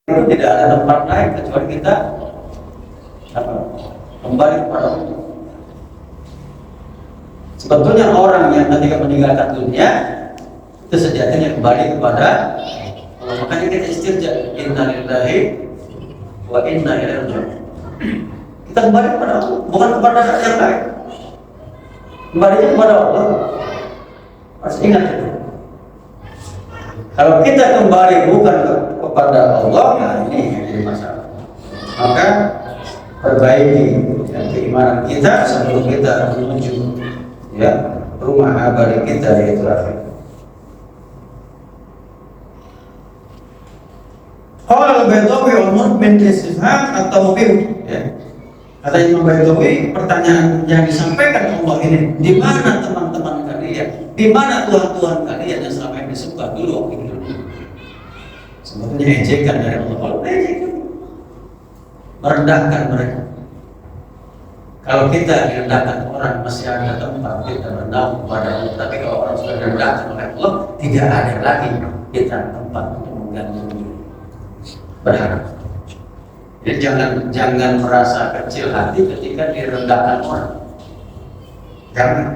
itu tidak ada tempat lain kecuali kita apa, kembali kepada Allah. Sebetulnya orang yang ketika meninggalkan dunia itu sejatinya kembali kepada Allah. Makanya kita istirja, inna lillahi wa inna ilaihi raji'un. Kita kembali kepada Allah, bukan kepada yang lain. Kembali kepada Allah. Harus ingat itu. Kalau kita kembali bukan kepada Allah, nah ini yang jadi masalah. Maka perbaiki keimanan kita sebelum kita menuju rumah abadi kita, yaitu akhir. Qala al-Baydawi al-Mu'min istifham at-tawbih. Kata Imam Baydawi, pertanyaan yang disampaikan Allah ini, di mana teman-teman kalian? Di mana Tuhan-Tuhan kalian yang selama ini disembah dulu? Sebetulnya ejekan dari Allah. Ejekan, merendahkan mereka. Kalau kita direndahkan orang, masih ada tempat kita bernaung kepada Allah. Tapi kalau orang sudah direndahkan oleh Allah, tidak ada lagi kita tempat untuk menggantung diri. Berharap. Jadi jangan merasa kecil hati ketika direndahkan orang. Jangan.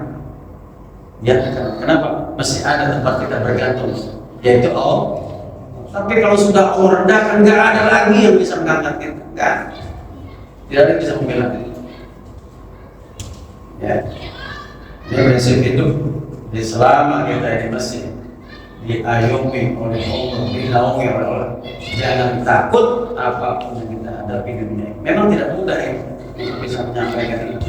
Ya, kenapa? Masih ada tempat kita bergantung, yaitu Allah. Tapi kalau sudah Allah rendahkan, nggak ada lagi yang bisa mengangkat kita. Nggak. Tidak ada yang bisa membela kita. Ya, ini prinsip hidup. Di selama kita ini masih diayomi oleh Allah, dinaungi oleh Allah, jangan takut apapun yang kita hadapi di dunia. Memang tidak mudah ya untuk bisa menyampaikan itu,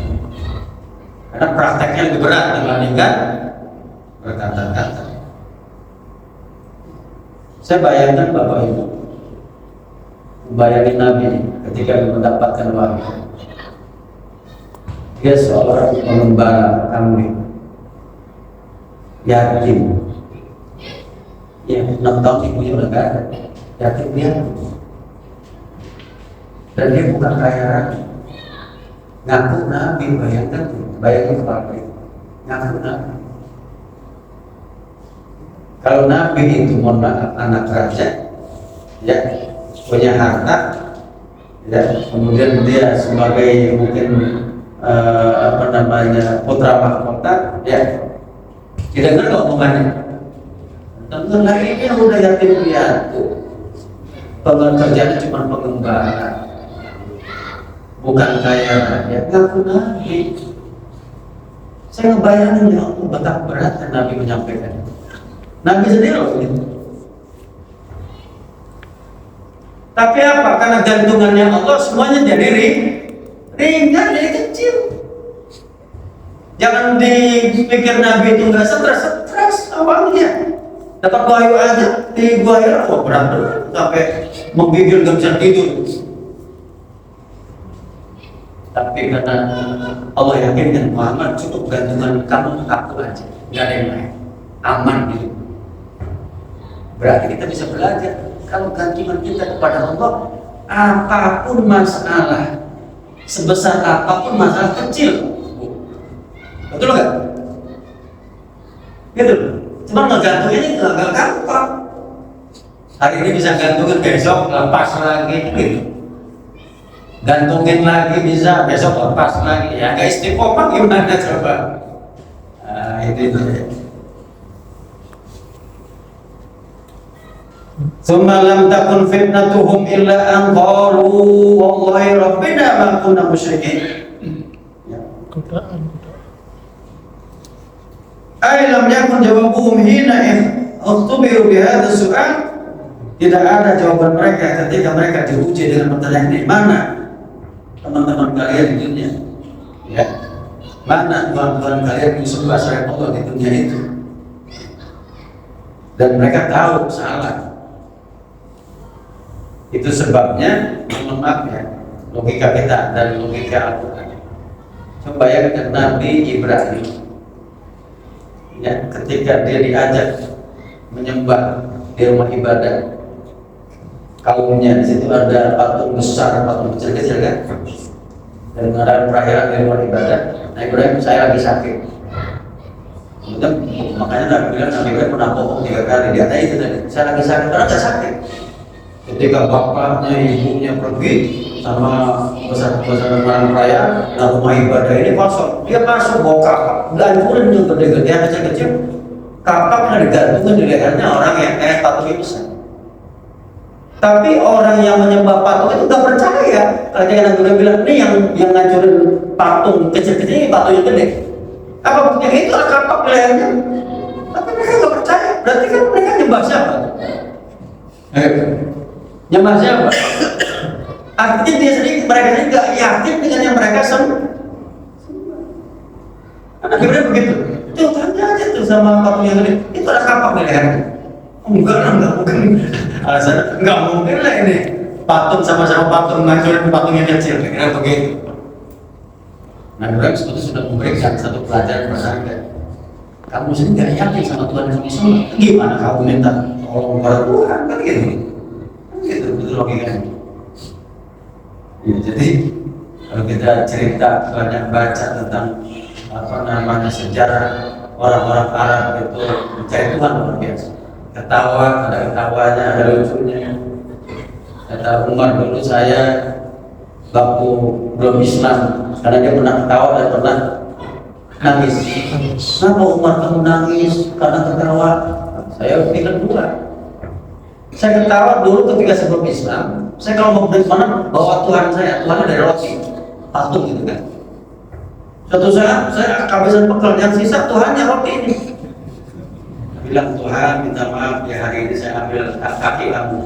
karena prakteknya lebih berat dibandingkan berkata-kata. Saya bayangkan Bapak Ibu, bayangin Nabi ketika mendapatkan wahyu. Dia seorang pengembala kambing, yatim. Ya, 6 tahun ibunya udah gak ada, yatim dia. Dan dia bukan kaya raya, ngaku Nabi. Bayangkan Bapak Ibu, ngaku Nabi. Kalau Nabi itu mohon maaf anak raja, ya, punya harta, ya, kemudian dia sebagai mungkin putra mahkota, ya, tidak dengar omongannya. Tentang lagi yang udah yatim piatu, pekerjaannya cuma pengembala, bukan kaya raya, ngaku Nabi. Saya ngebayangin ya Allah betapa beratnya Nabi menyampaikan. Nabi sendiri loh gitu. Tapi apa? Karena gantungannya Allah, semuanya jadi ringan, jadi kecil. Jangan dipikir Nabi itu nggak stres awalnya. Dapat wahyu aja di gua Hira, berat sampai menggigil nggak bisa tidur. Tapi karena Allah yakinkan Muhammad, cukup gantungan kamu aku aja, nggak ada yang lain, aman gitu. Berarti kita bisa belajar kalau gantungan kita kepada Allah, apapun masalah, sebesar apapun masalah kecil, betul nggak? Gitu. Cuma ngegantungin nggak gampang. Hari ini bisa gantungin, besok lepas lagi, gitu. Gantungin lagi bisa, besok lepas lagi. Ya nggak istiqomah gimana coba? Nah, itu ya. Tsumma lam takun fitnatuhum illa an qalu wallahi rabbina ma kunna musyrikin. Ay lam yakun jawabuhum hina ukhtubiru bi hadha su'al. Tidak ada jawaban mereka ketika mereka diuji dengan pertanyaan ini. Mana teman-teman kalian di dunia? Ya. Mana Tuhan-Tuhan kalian yang disembah selain Allah di dunia itu? Dan mereka tahu salah. Itu sebabnya, mohon maaf ya, logika kita dan logika Al-Quran. Coba bayangkan Nabi Ibrahim, ya, ketika dia diajak menyembah di rumah ibadah kaumnya, di situ ada patung besar, patung kecil-kecil kan, dan ada perayaan di rumah ibadah. Nah Ibrahim, saya lagi sakit. Kemudian, makanya Nabi bilang Nabi Ibrahim pernah bohong 3 kali. Dia tadi itu tadi, saya lagi sakit, karena nggak sakit. Ketika bapaknya, ibunya pergi sama besar-besaran orang raya, nah rumah ibadah ini kosong. Dia masuk bawa kapak, gancurin yang gede-gede, kecil-kecil. Kapaknya digantungin di lehernya orang yang patung itu besar. Tapi orang yang menyembah patung itu nggak percaya. Kayak yang udah bilang, ini yang ngancurin patung kecil-kecil, ini patung yang gede. Apa buktinya? Itu ada kapak di lehernya. Tapi mereka nggak percaya. Berarti kan mereka nyembah siapa? Nyembah siapa? Artinya dia sendiri, mereka sendiri nggak yakin dengan yang mereka sembah. Karena akhirnya begitu. Tuh tanya aja tuh sama patung yang gede. Itu ada kapak di lehernya. Enggak mungkin. Alasannya nggak mungkin lah ini patung sama-sama patung ngancurin patung yang kecil. Kira begitu. Nah, orang sebetulnya sudah memberikan satu pelajaran berharga. Kamu sendiri nggak yakin sama Tuhan yang sama, gimana kamu minta tolong kepada Tuhan? Kan gitu. Gitu betul logikanya. Ya, jadi kalau kita cerita banyak baca tentang sejarah orang-orang Arab itu mencari Tuhan luar biasa. Ketawa, ada ketawanya, ada lucunya. Kata Umar dulu saya waktu belum Islam, karena dia pernah ketawa dan pernah nangis. Kenapa Umar kamu nangis? Karena ketawa. Saya pikir dua. Saya ketawa dulu ketika sebelum Islam. Saya kalau mau pergi mana bawa Tuhan saya, Tuhannya dari roti, patung gitu kan. Suatu saat saya kehabisan bekal, yang sisa Tuhannya roti ini. Bilang Tuhan minta maaf ya hari ini saya ambil kaki kamu.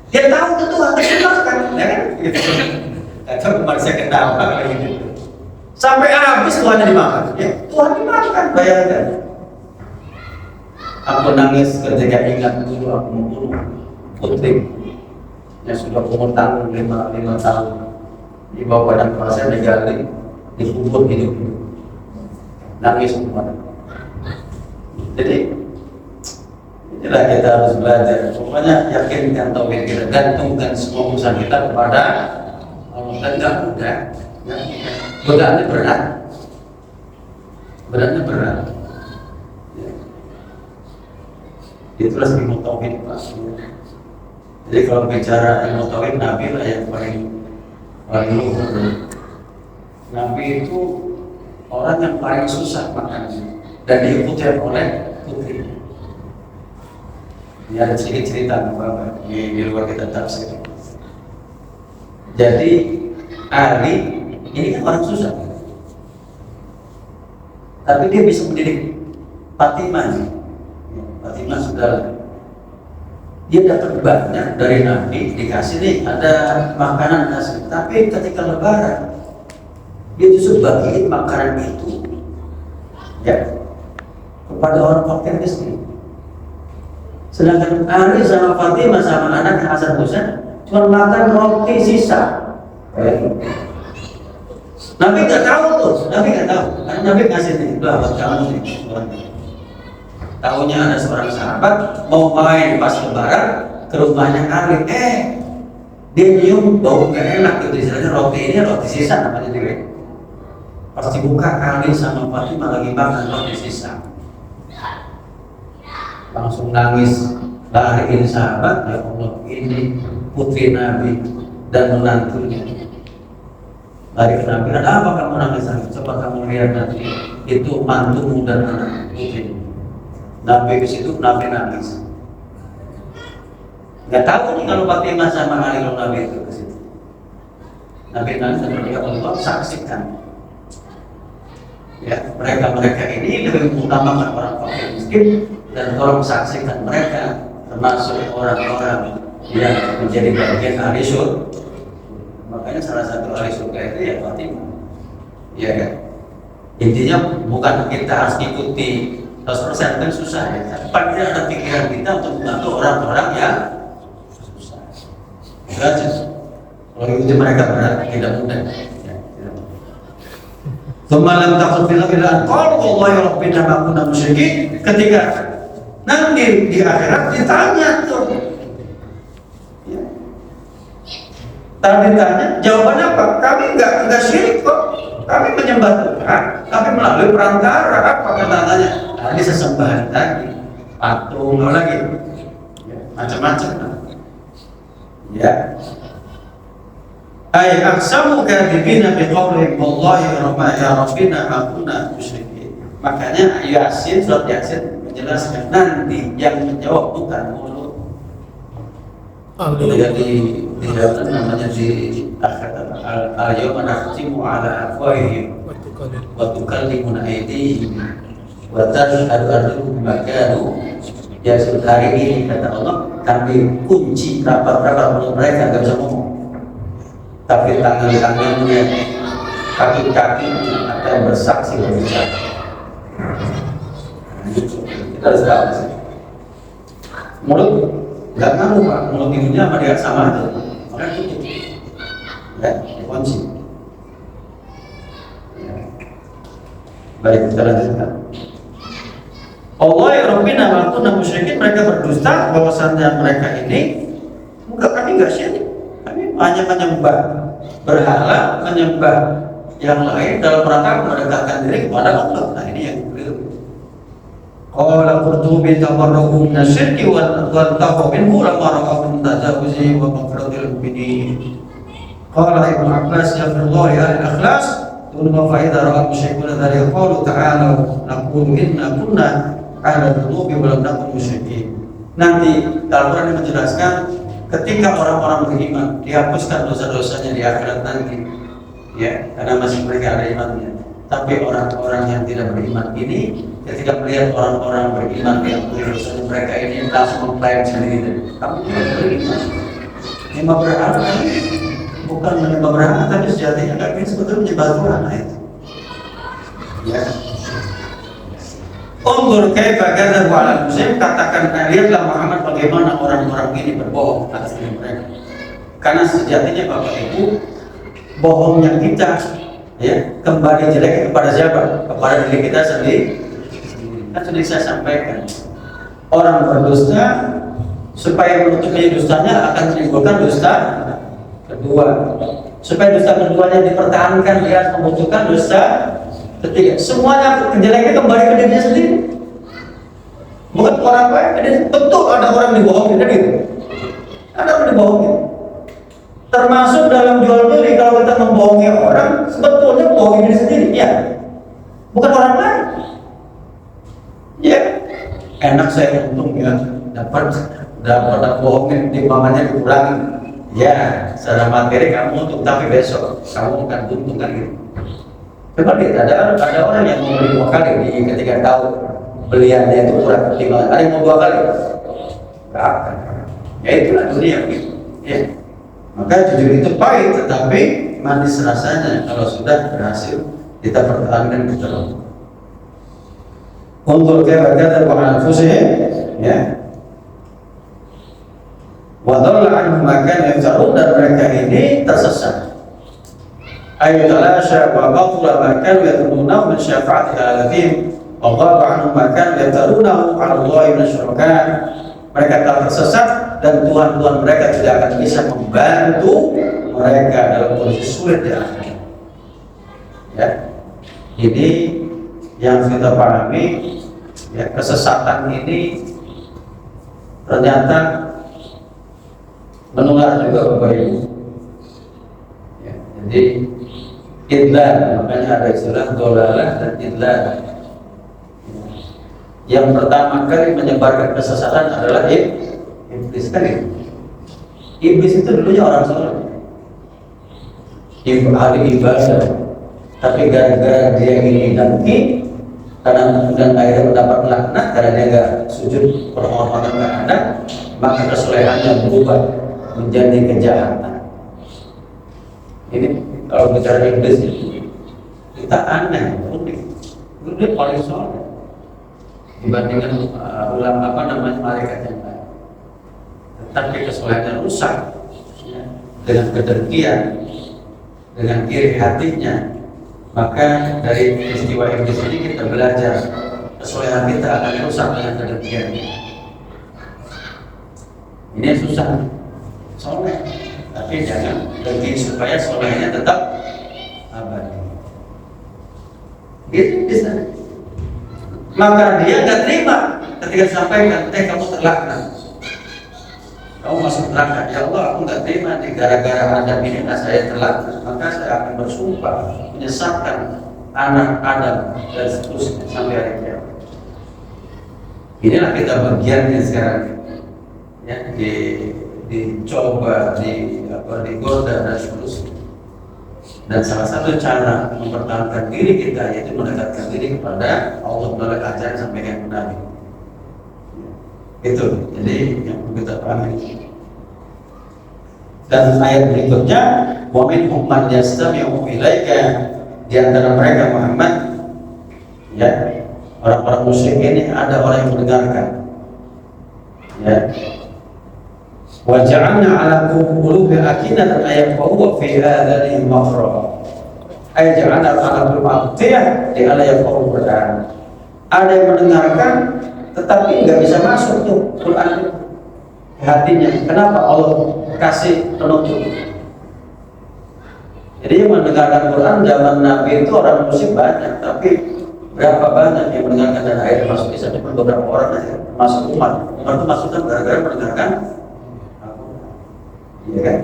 Dia tahu itu Tuhan terjemahkan, ya kan? Kata kemarin saya ketawa kayak gitu. Sampai habis Tuhannya dimakan, ya Tuhan dimakan, bayangkan. Aku nangis ketika ingat dulu aku membunuh putri yang sudah umur tahun 5 tahun. Di bawah badan pasien digali, dikubur hidup. Nangis kemarin. Jadi inilah kita harus belajar. Pokoknya yakinkan tauhid kita, gantungkan semua urusan kita kepada Allah. Dan tidak mudah. Beratnya berat. Beratnya berat. Ya. Itulah ilmu tauhid Pak. Jadi kalau bicara ilmu tauhid, Nabi lah yang paling luhur. Nabi itu orang yang paling susah makannya dan diikuti oleh putri. Ini ada sedikit cerita di luar kita tafsir. Jadi Ali ini kan orang susah, tapi dia bisa mendidik Fatimah. Fatimah sudah dia dapat banyak dari Nabi, dikasih nih ada makanan kasih. Tapi ketika Lebaran dia justru bagiin makanan itu ya kepada orang fakir miskin. Sedangkan Ali sama Fatimah sama anak Hasan Husain cuma makan roti sisa. Nabi nggak tahu tuh, Nabi nggak tahu. Karena Nabi ngasih nih, buat kamu nih. Tahunya ada seorang sahabat mau main pas Lebaran ke rumahnya Ali. Dia nyium bau nggak enak gitu, istilahnya roti ini roti sisa namanya dia. Pas dibuka Ali sama Fatimah lagi makan roti sisa. Langsung nangis, lariin sahabat, ya Allah ini putri Nabi dan menantunya. Lari ke Nabi, ada apa kamu nangis? Coba kamu lihat nanti itu mantumu dan anak putri. Nabi ke situ, Nabi nangis. Nggak tahu nih kalau Fatimah sama Ali kalau Nabi itu ke situ. Nabi nangis dan berkata, Allah saksikan. Ya, mereka ini lebih mengutamakan orang fakir miskin dan tolong saksikan mereka termasuk orang-orang yang menjadi bagian ahli surga. Makanya salah satu ahli surga itu ya Fatimah. Ya kan? Intinya bukan kita harus ikuti 100% kan susah ya. Tapi ada pikiran kita untuk membantu orang-orang yang susah. Gratis. Kalau ikuti mereka berat tidak mudah. Semalam takut bila kalau Allah Rabbina ma kunna musyrikin, ketika nanti di akhirat ditanya tuh. Ya. Tadi ditanya, jawabannya apa? Kami enggak syirik kok. Kami menyembah Tuhan, tapi melalui perantara apa katanya? Nah, ini sesembahan tadi, patung lagi. Ya. macam-macam. Ya. Ay aqsamu kadhibina biqaulihim wallahi rabbina ma kunna musyrikin. Makanya Yasin, surat Yasin menjelaskan nanti yang menjawab bukan mulut. Jadi di dalam namanya di akhir al-yawma nakhtimu ala afwahihim wa tukallimuna aydihim wa tashhadu arjuluhum bima kanu yaksubun. Hari ini kata Allah kami kunci rapat-rapat mulut mereka, nggak bisa ngomong, tapi tangan-tangannya, kaki-kakinya akan bersaksi berbicara. Kita harus tahu sih. Mulut nggak ngaruh Pak, mulut ibunya sama dia sama aja, makanya tutup, ya, dikunci. Ya. Baik, kita lanjutkan. Allah ya Rabbina ma kunna musyrikin, mereka berdusta bahwasannya mereka ini kami nggak syirik, kami hanya menyembah berhala, menyembah yang lain dalam rangka mendekatkan diri kepada Allah. Nah ini yang keliru. Qala Qurtubi tabarra'u min asy-syirki wa tahu minhu lamma ra'u min tajawuzi wa mafradil mu'minin. Qala Ibnu Abbas yaqulullah ya al-ikhlas thumma fa idza ra'a musyrikuna dzalika qalu ta'ala naqulu inna kunna 'ala dhunubi wa lam nakun musyrikin. Nanti Al-Qur'an menjelaskan ketika orang-orang beriman dihapuskan dosa-dosanya di akhirat nanti, ya, karena masih mereka ada imannya. Tapi orang-orang yang tidak beriman ini, ketika melihat orang-orang beriman yang dosanya mereka ini langsung mengklaim sendiri, kamu tidak beriman. Menyembah berhala, bukan menyembah berhala, tapi sejatinya kami sebetulnya menyembah Tuhan itu. Ya. Undur kaifa kadzabu ala muslim, katakan lihatlah Muhammad bagaimana orang-orang ini berbohong atas diri mereka. Karena sejatinya Bapak Ibu, bohongnya kita ya kembali jelek kepada siapa? Kepada diri kita sendiri. Kan sudah saya sampaikan, orang berdusta supaya menutupi dustanya akan menimbulkan dusta kedua. Supaya dusta keduanya dipertahankan, dia harus membutuhkan dusta ketiga. Semuanya kejelekan kembali ke dirinya sendiri. Bukan orang lain. Betul ada orang dibohongin kan itu. Ada orang dibohongin. Termasuk dalam jual beli, kalau kita membohongi orang, sebetulnya bohongin diri sendiri, ya. Bukan orang lain. Ya. Enak saya untung ya, dapat bohongin, timbangannya dikurangi. Ya, secara materi kamu untung, tapi besok kamu akan untung kan gitu. Coba lihat, ada orang yang mau beli 2 kali ketika tahu beliannya itu kurang timbangan. Ada yang mau 2 kali? Gak akan. Ya itulah dunia gitu. Ya. Maka jujur itu pahit, tetapi manis rasanya kalau sudah berhasil kita pertahankan kita lakukan. Untuk kata bahwa anfusihim, ya. Wa dhalla anhum ma kanu yaftarun, dan mereka ini tersesat. Ayatalasha wa batula ma kanu yatununa min syafa'ati alaihim wa dhalla anhum ma kanu yaftaruna 'ala Allahi min syuraka. Mereka telah tersesat dan Tuhan-Tuhan mereka tidak akan bisa membantu mereka dalam kondisi sulit di akhirat. Ya, ini yang kita pahami. Ya, kesesatan ini ternyata menular juga Bapak Ibu. Ya, jadi idlah, makanya ada istilah dolalah dan idlah. Yang pertama kali menyebarkan kesesatan adalah iblis kan. Iblis itu dulunya orang soleh, ahli ibadah, tapi gara-gara dia ini nanti karena kemudian akhirnya mendapat laknat karena dia nggak sujud permohonan nggak ada, maka kesolehannya berubah menjadi kejahatan. Ini kalau bicara iblis itu kita aneh, unik. Dia paling soleh dibandingkan ulama malaikat yang lain. Tetapi kesolehannya rusak ya, dengan kedengkian, dengan iri hatinya. Maka dari peristiwa iblis ini kita belajar kesolehan kita akan rusak dengan kedengkian. Ini susah, soleh, tapi jangan dengki supaya solehnya tetap abadi. Gitu bisa. Maka dia nggak terima ketika sampaikan, kamu terlaknat. kamu masuk neraka. Ya Allah, aku nggak terima nih, gara-gara Adam ini saya telat, maka saya akan bersumpah menyesatkan anak Adam dan seterusnya sampai hari kiamat. Inilah kita bagiannya sekarang, ya, dicoba, digoda dan seterusnya. Dan salah satu cara mempertahankan diri kita yaitu mendekatkan diri kepada Allah melalui ajaran sampaikan Nabi. Itu, jadi yang perlu kita pahami. Dan ayat berikutnya, wa minhum man yastami'u ilaika, di antara mereka Muhammad, ya, orang-orang musyrik ini ada orang yang mendengarkan, ya. Wa ja'alna 'ala qulubi akinatan ayafqahu fi hadhihi al-mafra. Ay ja'alna 'ala qulubi aqtiyah di ala yafqahu Quran. Ada yang mendengarkan tetapi nggak bisa masuk tuh Quran ke hatinya. Kenapa Allah kasih penutup? Jadi yang mendengarkan Quran zaman Nabi itu orang musyrik banyak, tapi berapa banyak yang mendengarkan dan akhirnya masuk Islam? Cuma beberapa orang aja masuk umat. Umat itu masukkan gara-gara mendengarkan. Iya kan?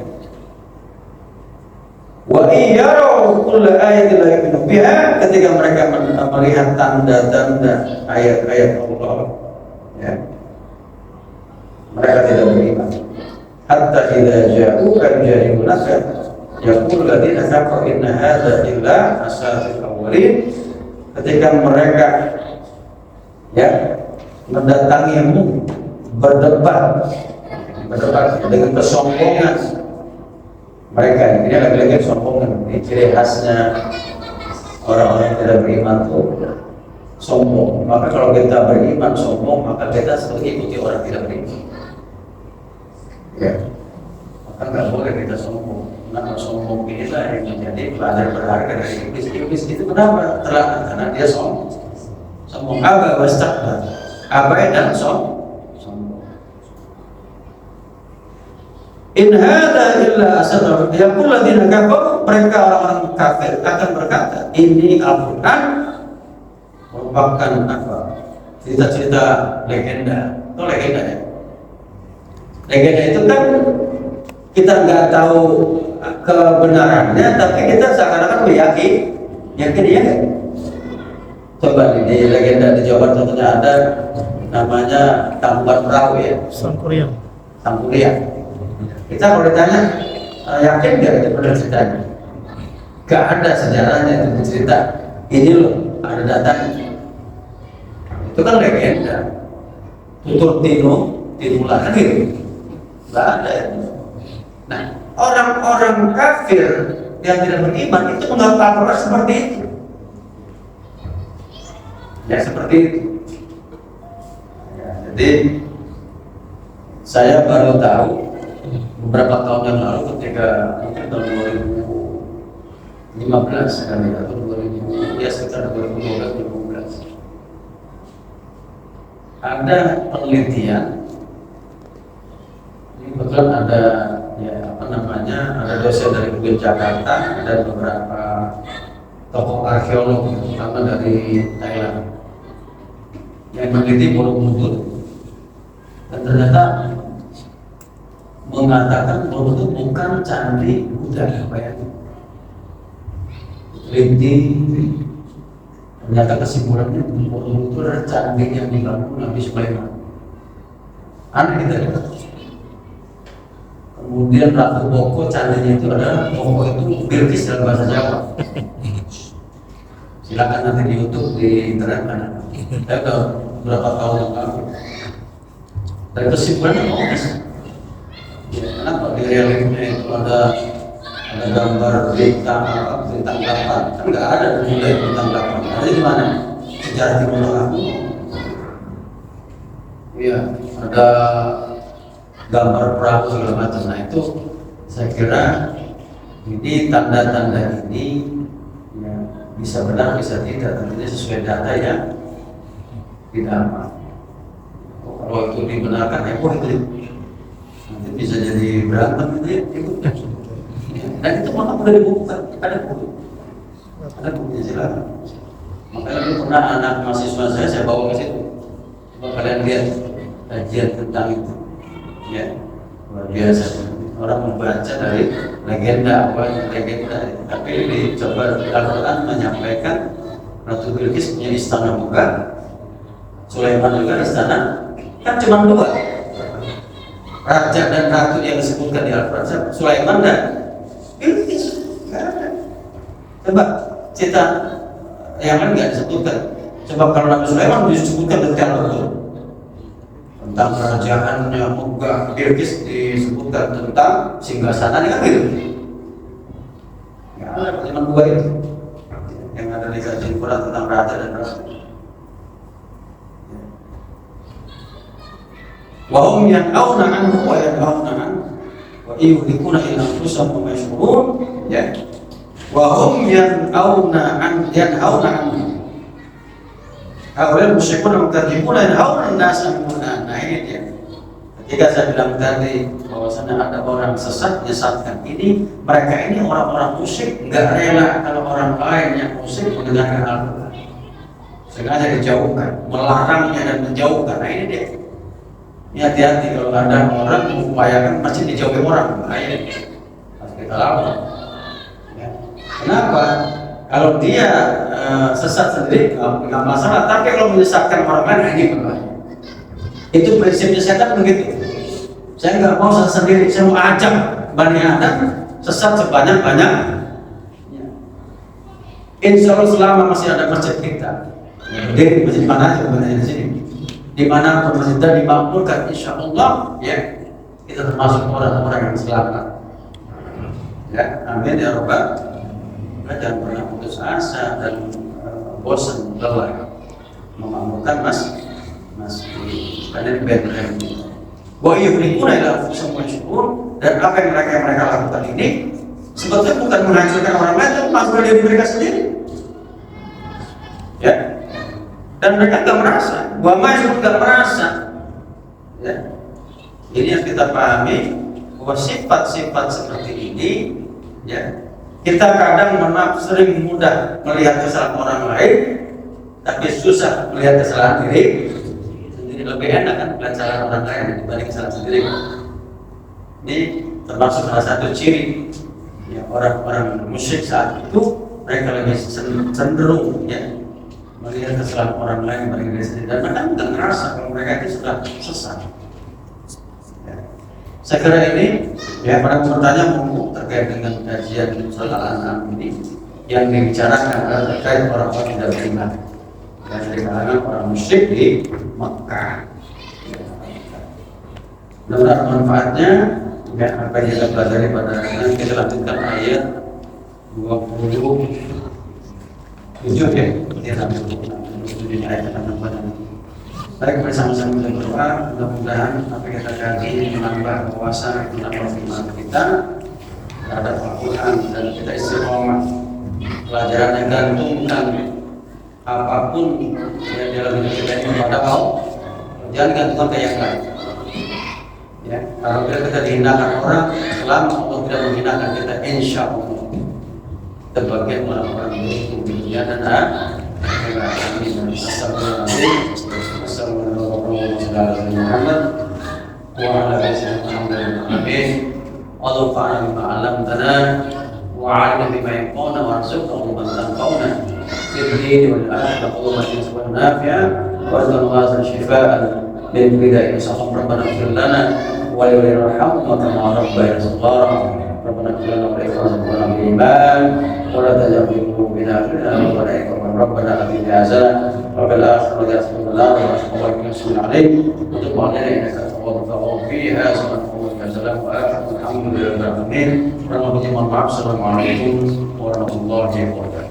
Wa iyyaru kulla ayatin la yu'minu biha, ketika mereka melihat tanda-tanda ayat-ayat Allah, ya, mereka tidak beriman. Hatta idza ja'uka yujadilunaka yaqulu alladziina kafaru inna hadza illa asatirul awwalin. Ketika mereka, ya, mendatangimu berdebat dengan kesombongan mereka, ini lagi-lagi kesombongan. Ini ciri khasnya orang-orang yang tidak beriman tuh sombong. Maka kalau kita beriman sombong, maka kita seperti ikuti orang tidak beriman, ya. Maka nggak boleh kita sombong. Nah, sombong inilah yang menjadi pelajaran berharga dari iblis. Iblis itu kenapa terlaknat? Karena dia sombong. Aba wastakbar, abai dan sombong. In hadza illa asatirul yaqul alladziina kafaru, mereka orang-orang kafir akan berkata, ini Al-Qur'an merupakan apa? Cerita-cerita legenda. Itu legenda, ya. Legenda itu kan kita nggak tahu kebenarannya, tapi kita seakan-akan yakin ya. Coba di legenda di Jawa Barat contohnya ada namanya Tambukan Perahu, ya. Sangkuriang. Kita kalau ditanya, yakin nggak itu benar ceritanya? Gak ada sejarahnya itu cerita. Ini loh, ada datanya. Itu kan legenda. Tutur tinulah kan gitu. Gak ada itu. Nah, orang-orang kafir yang tidak beriman itu menganggap Al-Quran seperti itu. Ya seperti itu. Ya, jadi saya baru tahu beberapa tahun yang lalu ketika mungkin tahun 2015 kan, atau 2000, ya sekitar 2012 ada penelitian. Ini kebetulan ada, ya, ada dosen dari UGM Jakarta dan beberapa tokoh arkeolog terutama dari Thailand yang meneliti Borobudur, dan ternyata mengatakan bahwa itu bukan candi Buddha, bayangin. Teliti, ternyata kesimpulannya Borobudur itu adalah candi yang dibangun Nabi Sulaiman. Aneh gitu, ya. Kemudian Ratu Boko, candinya itu adalah Boko itu Bilqis dalam bahasa Jawa. Silakan nanti di YouTube, di internet ada. Saya udah berapa tahun yang lalu. Dari kesimpulannya bisa. Ya, kenapa di reliefnya itu ada gambar bintang 8? Kan nggak ada mulai bintang 8. Ada di mana? Sejarah Timur Tengah. Iya, ada gambar perahu segala macam. Nah itu saya kira ini tanda-tanda ini, ya, bisa benar bisa tidak, tentunya sesuai data yang didapat. Kalau itu dibenarkan, itu nanti bisa jadi berantem gitu, ya. Dan itu malah udah dibuka, ada bukunya silakan. Makanya dulu pernah anak mahasiswa saya bawa ke situ. Coba kalian lihat kajian tentang itu, ya, luar biasa. Orang membaca dari legenda awal legenda, tapi dicoba Al-Quran menyampaikan Ratu Bilqis punya istana megah, Sulaiman juga istana, kan cuma dua raja dan ratu yang disebutkan di Al-Quran, Sulaiman dan Bilqis. Nggak ada. Coba cerita yang lain nggak disebutkan. Coba kalau Nabi Sulaiman disebutkan detail betul tentang kerajaannya megah, Bilqis disebutkan tentang singgasananya kan gitu. Nggak ada, cuma dua itu yang ada di kajian Quran tentang raja dan ratu. Wa hum yan'auna 'anhu wa yanhauna 'anhu wa yuhlikuna illa anfusahum wa yashkurun, ya. Wa hum yan'auna 'anhu. Awal musyrikun mengkadzibuna yanhauna an-nasa 'anil. Nah ini dia. Ketika saya bilang tadi bahwasanya ada orang sesat menyesatkan, ini mereka ini orang-orang musyrik nggak rela kalau orang lain yang musyrik mendengarkan Al-Quran, sengaja dijauhkan, melarangnya dan menjauhkan. Nah ini dia. Ini hati-hati kalau ada orang mengupayakan pasti dijauhi orang, bahaya. Harus kita lawan. Ya. Kenapa? Kalau dia sesat sendiri nggak masalah, tapi kalau menyesatkan orang lain ini berbahaya. Itu prinsipnya setan begitu. Saya nggak mau sesat sendiri, saya mau ajak Bani Adam sesat sebanyak-banyak. Insya Allah selama masih ada masjid kita, di masjid mana aja bukan di sini, di mana masjid kita dimakmurkan, insya Allah ya kita termasuk orang-orang yang selamat. Ya, amin ya Rabbal. Jangan pernah putus asa dan bosan lelah memakmurkan masjid karena benteng. Wa yuhlikuna ila anfusihim wa yashkurun, dan apa yang mereka lakukan ini sebetulnya bukan menghancurkan orang lain, tapi menghancurkan diri mereka sendiri. Ya. Dan mereka nggak merasa, wa majnun nggak merasa. Ya. Ini yang kita pahami bahwa sifat-sifat seperti ini, ya. Kita kadang sering mudah melihat kesalahan orang lain, tapi susah melihat kesalahan diri. Lebih enak kan melihat kesalahan orang lain dibanding kesalahan sendiri. Ini termasuk salah satu ciri ya, orang-orang musyrik saat itu, mereka lebih cenderung ya melihat kesalahan orang lain dibanding diri sendiri, dan mereka tidak merasa kalau mereka itu sudah sesat. Ya. Saya kira ini ya, pada bertanya mau terkait dengan kajian surat Al-An'am ini yang dibicarakan adalah terkait orang-orang tidak beriman dan dari kalangan orang musyrik di Mekah. Menurut manfaatnya, ya, apa yang kita pelajari pada nanti kita lanjutkan ayat 27 ya, di ayat 6. Baik, bersama-sama kita berdoa, mudah-mudahan apa yang kita kaji menambah wawasan, menambah iman kita terhadap Al-Quran, dan kita istiqomah pelajaran yang gantungkan apapun yang dalam hidup kita ini kepada Allah, jangan gantungkan ke yang lain. Ya, kalau kita dihinakan orang, selama Allah tidak menghinakan kita, insya Allah kita bagian orang-orang beruntung di dunia dan akhirat. Amin. Allahumma fa'alna bima 'allamtana wa 'allimna bima yanfa'una warzuqna ilman tanfa'una fid din wal akhirati Allahumma rizqan nafi'an warzuqna shifaa'an min kulli da'in sahab. Rabbana ighfir lana wa li warhamna kama rabbayana shaghira. Rabbana ighfir lana wa li ikhwanina bil iman wa la taj'al fi qulubina ghillan lil ladina Rabbana atina hasanah wa fil akhirati hasanah wa qina adhaban nar. Untuk maknanya innaka tawwabur fiha subhanallahi wa ta'ala wa alhamdulillahi rabbil alamin. Assalamualaikum warahmatullahi wabarakatuh.